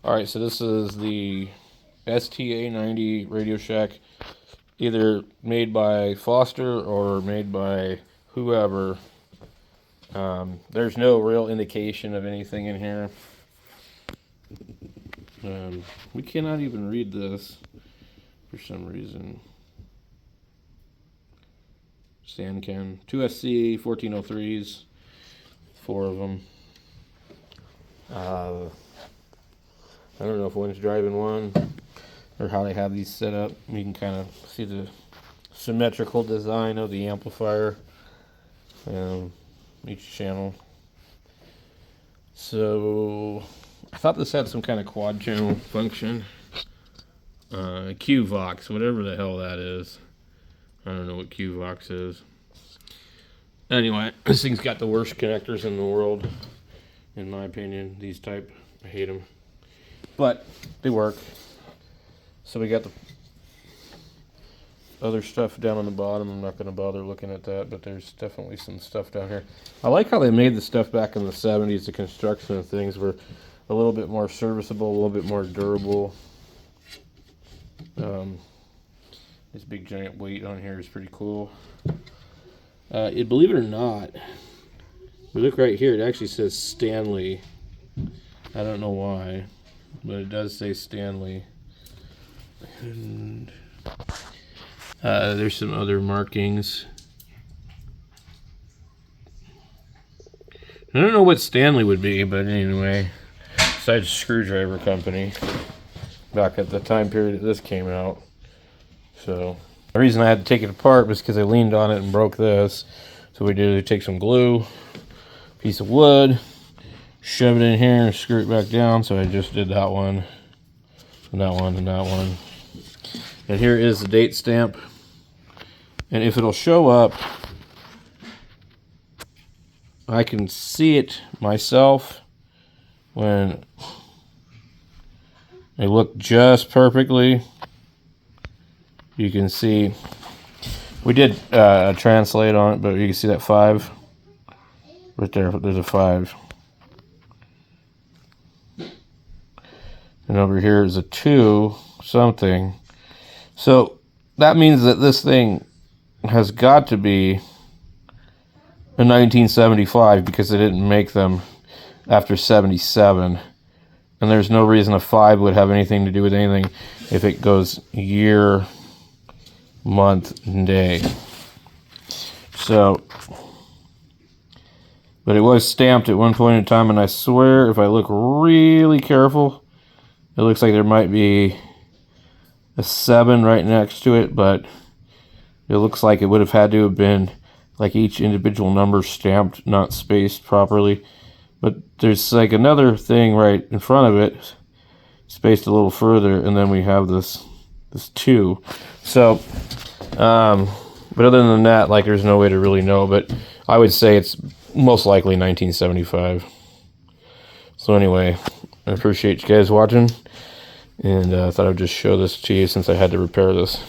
Alright, so this is the sta-90 Radio Shack, either made by Foster or made by whoever. There's no real indication of anything in here. We cannot even read this for some reason. Sand can. 2SC 1403s, 4 of them. I don't know if one's driving one or how they have these set up. You can kind of see the symmetrical design of the amplifier, each channel. So I thought this had some kind of quad channel function. QVox, whatever the hell that is. I don't know what QVox is. Anyway, this thing's got the worst connectors in the world, in my opinion. These type, I hate them, but they work. So we got the other stuff down on the bottom. I'm not going to bother looking at that, but there's definitely some stuff down here. I like how they made the stuff back in the 70s. The construction of things were a little bit more serviceable, a little bit more durable. This big giant weight on here is pretty cool. Believe it or not, we look right here, it actually says Stanley. I don't know why, but it does say Stanley. And there's some other markings. I don't know what Stanley would be, but anyway, besides Screwdriver Company, back at the time period that this came out. So the reason I had to take it apart was because I leaned on it and broke this. So we did is take some glue, piece of wood, shove it in here and screw it back down. So I just did that one, and that one, and that one. And here is the date stamp. And if it'll show up, I can see it myself when they look just perfectly. You can see we did translate on it, but you can see that 5 right there. There's a 5, and over here is a 2 something. So that means that this thing has got to be a 1975, because they didn't make them after 77, and there's no reason a 5 would have anything to do with anything if it goes year, month, and day. So, but it was stamped at one point in time, and I swear if I look really careful, it looks like there might be a 7 right next to it, but it looks like it would have had to have been like each individual number stamped, not spaced properly. But there's like another thing right in front of it, spaced a little further, and then we have this 2. So, but other than that, like, there's no way to really know, but I would say it's most likely 1975. So anyway, I appreciate you guys watching, and I thought I'd just show this to you since I had to repair this.